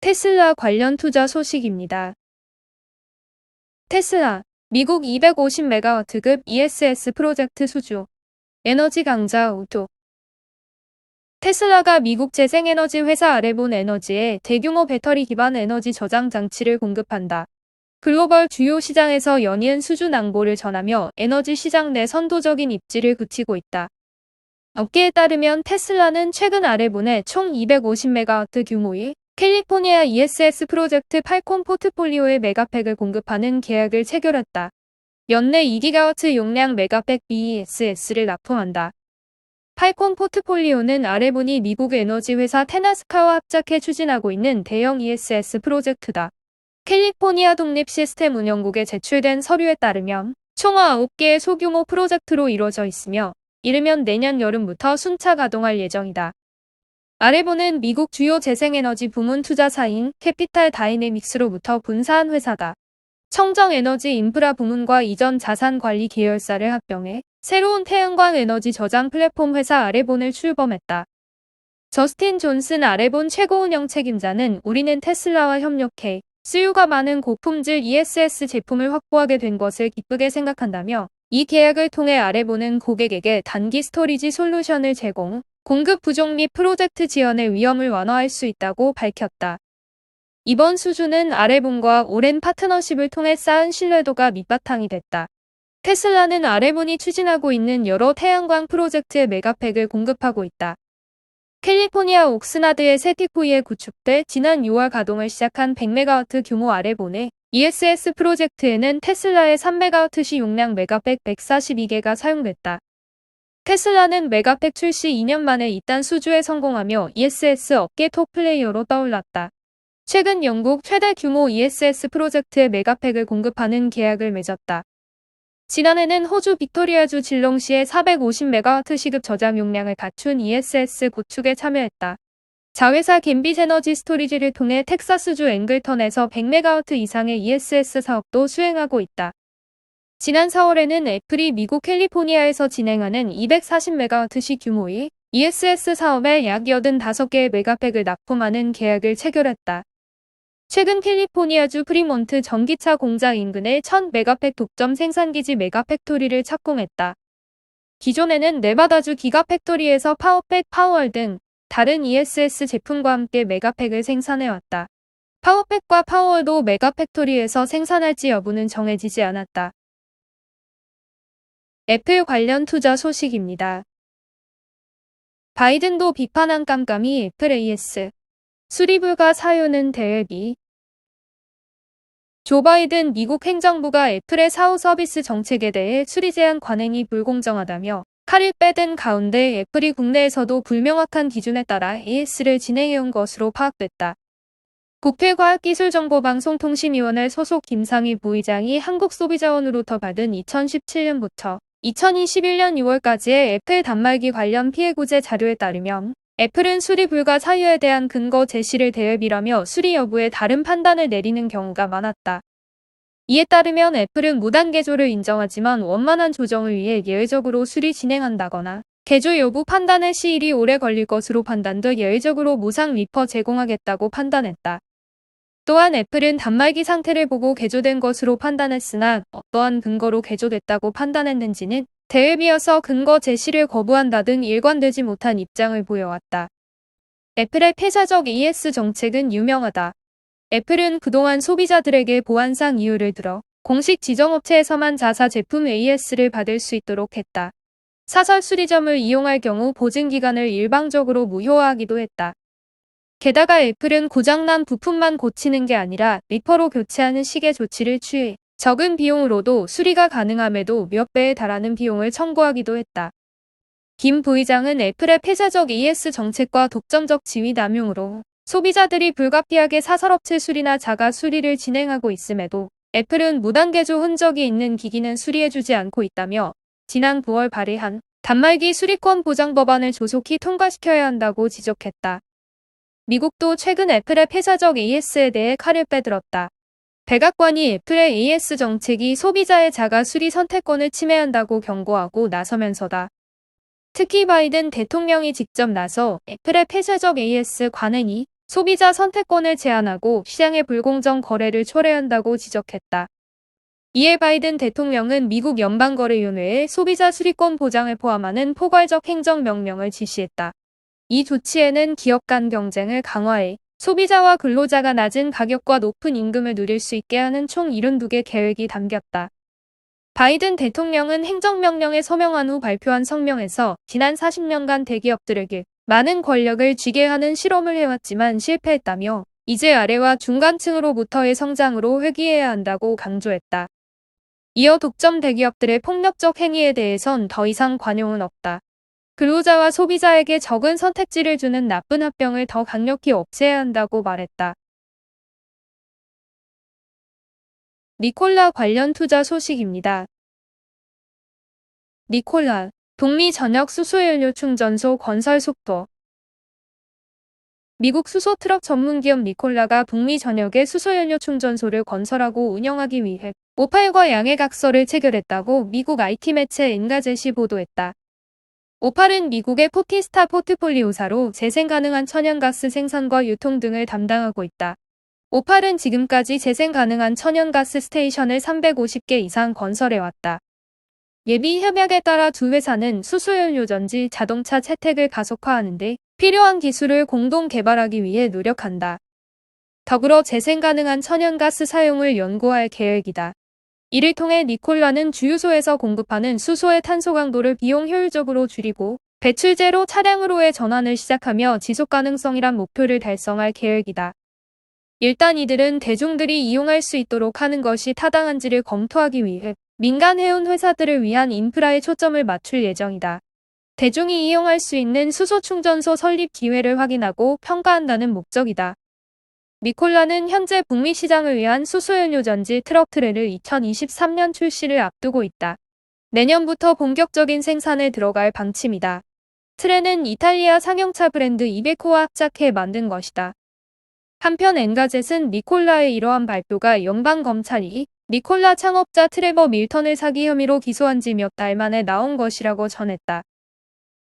테슬라 관련 투자 소식입니다. 테슬라, 미국 250메가와트급 ESS 프로젝트 수주. 에너지 강자 우도. 테슬라가 미국 재생에너지 회사 아레본 에너지에 대규모 배터리 기반 에너지 저장 장치를 공급한다. 글로벌 주요 시장에서 연이은 수주 낭보를 전하며 에너지 시장 내 선도적인 입지를 굳히고 있다. 업계에 따르면 테슬라는 최근 아레본에 총 250메가와트 규모의 캘리포니아 ESS 프로젝트 팔콘 포트폴리오의 메가팩을 공급하는 계약을 체결했다. 연내 2기가와트 용량 메가팩 BESS를 납품한다. 팔콘 포트폴리오는 아레본이 미국 에너지 회사 테나스카와 합작해 추진하고 있는 대형 ESS 프로젝트다. 캘리포니아 독립시스템운영국에 제출된 서류에 따르면 총 9개의 소규모 프로젝트로 이루어져 있으며 이르면 내년 여름부터 순차 가동할 예정이다. 아레본은 미국 주요 재생에너지 부문 투자사인 캐피탈 다이내믹스로부터 분사한 회사다. 청정에너지 인프라 부문과 이전 자산관리 계열사를 합병해 새로운 태양광 에너지 저장 플랫폼 회사 아레본을 출범했다. 저스틴 존슨 아레본 최고운영 책임자는 우리는 테슬라와 협력해 수요가 많은 고품질 ESS 제품을 확보하게 된 것을 기쁘게 생각한다며 이 계약을 통해 아레본은 고객에게 단기 스토리지 솔루션을 제공, 공급 부족 및 프로젝트 지연의 위험을 완화할 수 있다고 밝혔다. 이번 수주는 아레본과 오랜 파트너십을 통해 쌓은 신뢰도가 밑바탕이 됐다. 테슬라는 아레본이 추진하고 있는 여러 태양광 프로젝트의 메가팩을 공급하고 있다. 캘리포니아 옥스나드의 세티코이에 구축돼 지난 6월 가동을 시작한 100메가와트 규모 아레본의 ESS 프로젝트에는 테슬라의 3메가와트시 용량 메가팩 142개가 사용됐다. 테슬라는 메가팩 출시 2년 만에 이딴 수주에 성공하며 ESS 업계 톱 플레이어로 떠올랐다. 최근 영국 최대 규모 ESS 프로젝트의 메가팩을 공급하는 계약을 맺었다. 지난해는 호주 빅토리아주 질롱시의 450메가와트 시급 저장 용량을 갖춘 ESS 구축에 참여했다. 자회사 갬빗 에너지 스토리지를 통해 텍사스주 앵글턴에서 100메가와트 이상의 ESS 사업도 수행하고 있다. 지난 4월에는 애플이 미국 캘리포니아에서 진행하는 240메가와트시 규모의 ESS 사업에 약 85개의 메가팩을 납품하는 계약을 체결했다. 최근 캘리포니아주 프리몬트 전기차 공장 인근의 1000메가팩 독점 생산기지 메가팩토리를 착공했다. 기존에는 네바다주 기가팩토리에서 파워팩, 파워월 등 다른 ESS 제품과 함께 메가팩을 생산해왔다. 파워팩과 파워월도 메가팩토리에서 생산할지 여부는 정해지지 않았다. 애플 관련 투자 소식입니다. 바이든도 비판한 깜깜이 애플 AS. 수리 불가 사유는 대외비. 조 바이든 미국 행정부가 애플의 사후 서비스 정책에 대해 수리 제한 관행이 불공정하다며 칼을 빼든 가운데 애플이 국내에서도 불명확한 기준에 따라 AS를 진행해온 것으로 파악됐다. 국회과학기술정보방송통신위원회 소속 김상희 부의장이 한국소비자원으로부터 받은 2017년부터 2021년 6월까지의 애플 단말기 관련 피해구제 자료에 따르면 애플은 수리 불가 사유에 대한 근거 제시를 대외비라며 수리 여부에 다른 판단을 내리는 경우가 많았다. 이에 따르면 애플은 무단 개조를 인정하지만 원만한 조정을 위해 예외적으로 수리 진행한다거나 개조 여부 판단의 시일이 오래 걸릴 것으로 판단돼 예외적으로 무상 리퍼 제공하겠다고 판단했다. 또한 애플은 단말기 상태를 보고 개조된 것으로 판단했으나 어떠한 근거로 개조됐다고 판단했는지는 대외비여서 근거 제시를 거부한다 등 일관되지 못한 입장을 보여왔다. 애플의 폐쇄적 AS 정책은 유명하다. 애플은 그동안 소비자들에게 보안상 이유를 들어 공식 지정업체에서만 자사 제품 AS를 받을 수 있도록 했다. 사설 수리점을 이용할 경우 보증기간을 일방적으로 무효화하기도 했다. 게다가 애플은 고장난 부품만 고치는 게 아니라 리퍼로 교체하는 식의 조치를 취해 적은 비용으로도 수리가 가능함에도 몇 배에 달하는 비용을 청구하기도 했다. 김 부의장은 애플의 폐쇄적 AS 정책과 독점적 지위 남용으로 소비자들이 불가피하게 사설업체 수리나 자가 수리를 진행하고 있음에도 애플은 무단 개조 흔적이 있는 기기는 수리해주지 않고 있다며 지난 9월 발의한 단말기 수리권 보장 법안을 조속히 통과시켜야 한다고 지적했다. 미국도 최근 애플의 폐쇄적 AS에 대해 칼을 빼들었다. 백악관이 애플의 AS 정책이 소비자의 자가 수리 선택권을 침해한다고 경고하고 나서면서다. 특히 바이든 대통령이 직접 나서 애플의 폐쇄적 AS 관행이 소비자 선택권을 제한하고 시장의 불공정 거래를 초래한다고 지적했다. 이에 바이든 대통령은 미국 연방거래위원회에 소비자 수리권 보장을 포함하는 포괄적 행정명령을 지시했다. 이 조치에는 기업 간 경쟁을 강화해 소비자와 근로자가 낮은 가격과 높은 임금을 누릴 수 있게 하는 총 72개 계획이 담겼다. 바이든 대통령은 행정명령에 서명한 후 발표한 성명에서 지난 40년간 대기업들에게 많은 권력을 쥐게 하는 실험을 해왔지만 실패했다며 이제 아래와 중간층으로부터의 성장으로 회귀해야 한다고 강조했다. 이어 독점 대기업들의 폭력적 행위에 대해선 더 이상 관용은 없다. 근로자와 소비자에게 적은 선택지를 주는 나쁜 합병을 더 강력히 없애야 한다고 말했다. 니콜라 관련 투자 소식입니다. 니콜라, 북미 전역 수소연료 충전소 건설 속도. 미국 수소 트럭 전문기업 니콜라가 북미 전역에 수소연료 충전소를 건설하고 운영하기 위해 오팔과 양해각서를 체결했다고 미국 IT 매체 엔가젯이 보도했다. 오팔은 미국의 포티스타 포트폴리오사로 재생 가능한 천연가스 생산과 유통 등을 담당하고 있다. 오팔은 지금까지 재생 가능한 천연가스 스테이션을 350개 이상 건설해왔다. 예비 협약에 따라 두 회사는 수소연료 전지 자동차 채택을 가속화하는 데 필요한 기술을 공동 개발하기 위해 노력한다. 더불어 재생 가능한 천연가스 사용을 연구할 계획이다. 이를 통해 니콜라는 주유소에서 공급하는 수소의 탄소 강도를 비용 효율적으로 줄이고 배출 제로 차량으로의 전환을 시작하며 지속 가능성이란 목표를 달성할 계획이다. 일단 이들은 대중들이 이용할 수 있도록 하는 것이 타당한지를 검토하기 위해 민간 해운 회사들을 위한 인프라에 초점을 맞출 예정이다. 대중이 이용할 수 있는 수소 충전소 설립 기회를 확인하고 평가한다는 목적이다. 니콜라는 현재 북미 시장을 위한 수소연료 전지 트럭 트레를 2023년 출시를 앞두고 있다. 내년부터 본격적인 생산에 들어갈 방침이다. 트레는 이탈리아 상용차 브랜드 이베코와 합작해 만든 것이다. 한편 엔가젯은 니콜라의 이러한 발표가 연방검찰이 니콜라 창업자 트레버 밀턴을 사기 혐의로 기소한 지 몇 달 만에 나온 것이라고 전했다.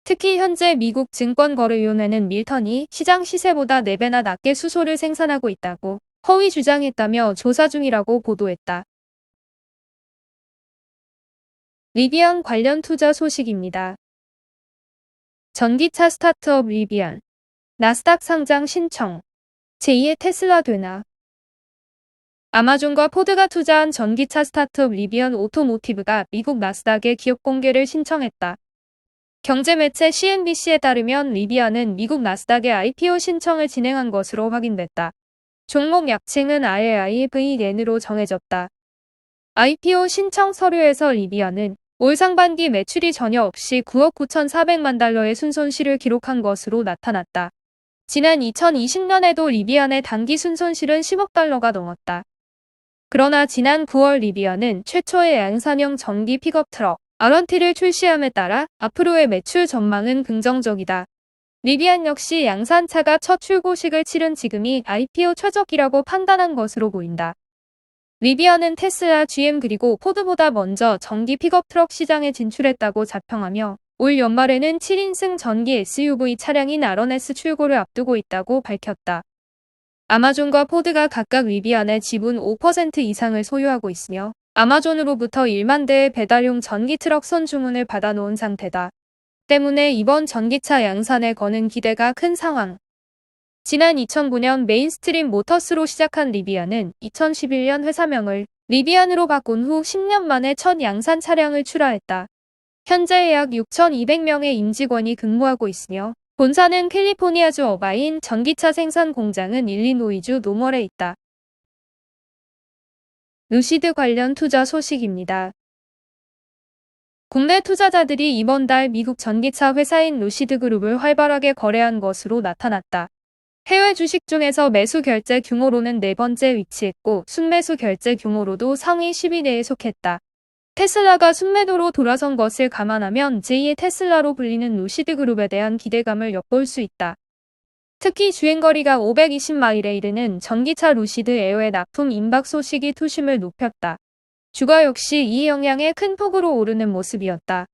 특히 현재 미국 증권거래위원회는 밀턴이 시장 시세보다 4배나 낮게 수소를 생산하고 있다고 허위 주장했다며 조사 중이라고 보도했다. 리비안 관련 투자 소식입니다. 전기차 스타트업 리비안. 나스닥 상장 신청. 제2의 테슬라 되나? 아마존과 포드가 투자한 전기차 스타트업 리비안 오토모티브가 미국 나스닥에 기업 공개를 신청했다. 경제매체 CNBC에 따르면 리비안은 미국 나스닥에 IPO 신청을 진행한 것으로 확인됐다. 종목 약칭은 RLIVN으로 정해졌다. IPO 신청 서류에서 리비안은 올 상반기 매출이 전혀 없이 9억 9,400만 달러의 순손실을 기록한 것으로 나타났다. 지난 2020년에도 리비안의 단기 순손실은 10억 달러가 넘었다. 그러나 지난 9월 리비안은 최초의 양산형 전기 픽업 트럭 아런티를 출시함에 따라 앞으로의 매출 전망은 긍정적이다. 리비안 역시 양산차가 첫 출고식을 치른 지금이 IPO 최적이라고 판단한 것으로 보인다. 리비안은 테슬라, GM 그리고 포드보다 먼저 전기 픽업 트럭 시장에 진출했다고 자평하며 올 연말에는 7인승 전기 SUV 차량인 아런S 출고를 앞두고 있다고 밝혔다. 아마존과 포드가 각각 리비안의 지분 5% 이상을 소유하고 있으며 아마존으로부터 1만 대의 배달용 전기 트럭 선주문을 받아놓은 상태다. 때문에 이번 전기차 양산에 거는 기대가 큰 상황. 지난 2009년 메인스트림 모터스로 시작한 리비안은 2011년 회사명을 리비안으로 바꾼 후 10년 만에 첫 양산 차량을 출하했다. 현재 약 6,200명의 임직원이 근무하고 있으며 본사는 캘리포니아주 어바인, 전기차 생산 공장은 일리노이주 노멀에 있다. 루시드 관련 투자 소식입니다. 국내 투자자들이 이번 달 미국 전기차 회사인 루시드그룹을 활발하게 거래한 것으로 나타났다. 해외 주식 중에서 매수 결제 규모로는 4번째 위치했고 순매수 결제 규모로도 상위 10위 내에 속했다. 테슬라가 순매도로 돌아선 것을 감안하면 제2의 테슬라로 불리는 루시드그룹에 대한 기대감을 엿볼 수 있다. 특히 주행거리가 520마일에 이르는 전기차 루시드 에어의 납품 임박 소식이 투심을 높였다. 주가 역시 이 영향에 큰 폭으로 오르는 모습이었다.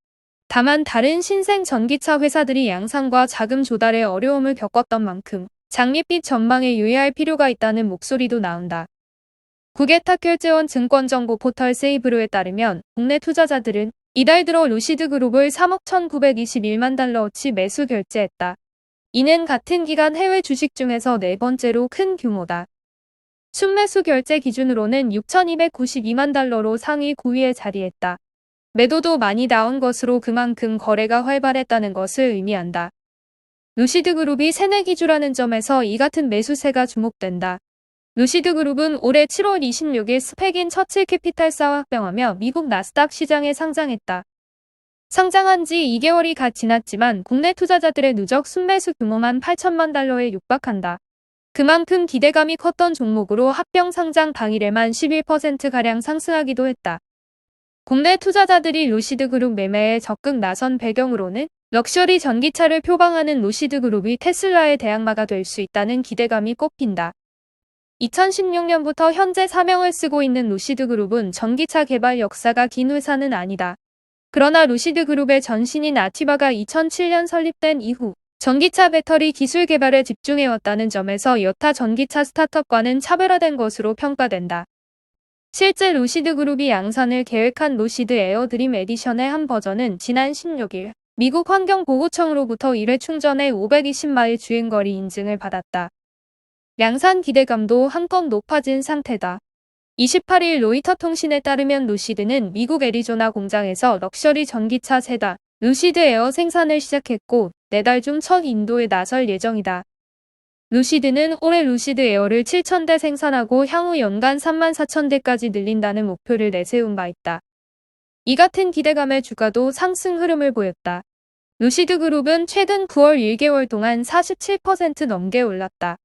다만 다른 신생 전기차 회사들이 양산과 자금 조달에 어려움을 겪었던 만큼 장밋빛 전망에 유의할 필요가 있다는 목소리도 나온다. 국외탁결제원 증권정보 포털 세이브로에 따르면 국내 투자자들은 이달 들어 루시드그룹을 3억 1,921만 달러어치 매수 결제했다. 이는 같은 기간 해외 주식 중에서 네 번째로 큰 규모다. 순매수 결제 기준으로는 6,292만 달러로 상위 9위에 자리했다. 매도도 많이 나온 것으로 그만큼 거래가 활발했다는 것을 의미한다. 루시드그룹이 세내 기주라는 점에서 이 같은 매수세가 주목된다. 루시드그룹은 올해 7월 26일 스펙인 처칠 캐피탈사와 합병하며 미국 나스닥 시장에 상장했다. 상장한 지 2개월이 갓 지났지만 국내 투자자들의 누적 순매수 규모만 8천만 달러에 육박한다. 그만큼 기대감이 컸던 종목으로 합병 상장 당일에만 11%가량 상승하기도 했다. 국내 투자자들이 루시드그룹 매매에 적극 나선 배경으로는 럭셔리 전기차를 표방하는 루시드그룹이 테슬라의 대항마가 될 수 있다는 기대감이 꼽힌다. 2016년부터 현재 사명을 쓰고 있는 루시드그룹은 전기차 개발 역사가 긴 회사는 아니다. 그러나 루시드그룹의 전신인 아티바가 2007년 설립된 이후 전기차 배터리 기술 개발에 집중해왔다는 점에서 여타 전기차 스타트업과는 차별화된 것으로 평가된다. 실제 루시드그룹이 양산을 계획한 루시드 에어 드림 에디션의 한 버전은 지난 16일 미국 환경보호청으로부터 1회 충전에 520마일 주행거리 인증을 받았다. 양산 기대감도 한껏 높아진 상태다. 28일 로이터 통신에 따르면 루시드는 미국 애리조나 공장에서 럭셔리 전기차 세단 루시드 에어 생산을 시작했고 내달 중 첫 인도에 나설 예정이다. 루시드는 올해 루시드 에어를 7,000대 생산하고 향후 연간 34,000대까지 늘린다는 목표를 내세운 바 있다. 이 같은 기대감의 주가도 상승 흐름을 보였다. 루시드그룹은 최근 9월 1개월 동안 47% 넘게 올랐다.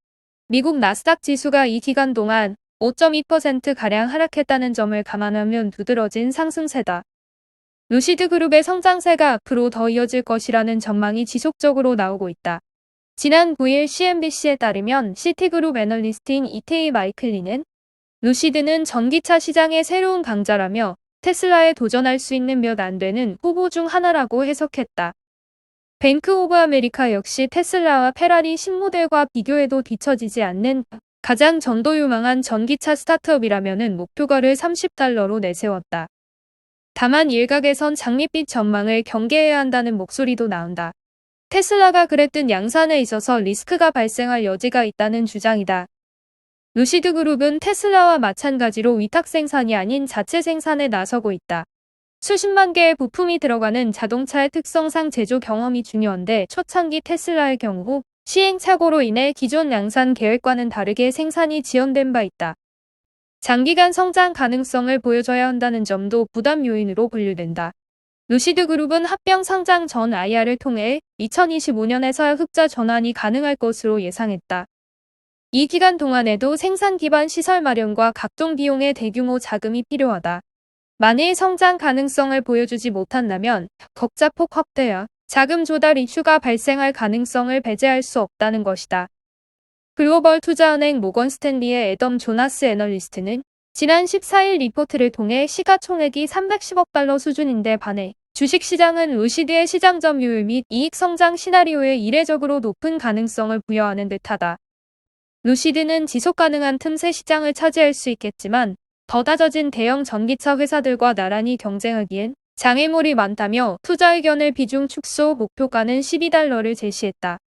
미국 나스닥 지수가 이 기간 동안 5.2%가량 하락했다는 점을 감안하면 두드러진 상승세다. 루시드그룹의 성장세가 앞으로 더 이어질 것이라는 전망이 지속적으로 나오고 있다. 지난 9일 CNBC에 따르면 시티그룹 애널리스트인 이태희 마이클리는 루시드는 전기차 시장의 새로운 강자라며 테슬라에 도전할 수 있는 몇 안 되는 후보 중 하나라고 해석했다. 뱅크 오브 아메리카 역시 테슬라와 페라리 신모델과 비교해도 뒤처지지 않는 가장 전도 유망한 전기차 스타트업이라면은 목표가를 30달러로 내세웠다. 다만 일각에선 장밋빛 전망을 경계해야 한다는 목소리도 나온다. 테슬라가 그랬듯 양산에 있어서 리스크가 발생할 여지가 있다는 주장이다. 루시드그룹은 테슬라와 마찬가지로 위탁 생산이 아닌 자체 생산에 나서고 있다. 수십만 개의 부품이 들어가는 자동차의 특성상 제조 경험이 중요한데 초창기 테슬라의 경우 시행착오로 인해 기존 양산 계획과는 다르게 생산이 지연된 바 있다. 장기간 성장 가능성을 보여줘야 한다는 점도 부담 요인으로 분류된다. 루시드그룹은 합병 상장 전 IR을 통해 2025년에서야 흑자 전환이 가능할 것으로 예상했다. 이 기간 동안에도 생산 기반 시설 마련과 각종 비용의 대규모 자금이 필요하다. 만일 성장 가능성을 보여주지 못한다면 적자폭 확대야 자금 조달 이슈가 발생할 가능성을 배제할 수 없다는 것이다. 글로벌 투자은행 모건 스탠리의 애덤 조나스 애널리스트는 지난 14일 리포트를 통해 시가총액이 310억 달러 수준인데 반해 주식시장은 루시드의 시장 점유율 및 이익 성장 시나리오에 이례적으로 높은 가능성을 부여하는 듯하다. 루시드는 지속 가능한 틈새 시장을 차지할 수 있겠지만 더 다져진 대형 전기차 회사들과 나란히 경쟁하기엔 장애물이 많다며 투자 의견을 비중 축소 목표가는 12달러를 제시했다.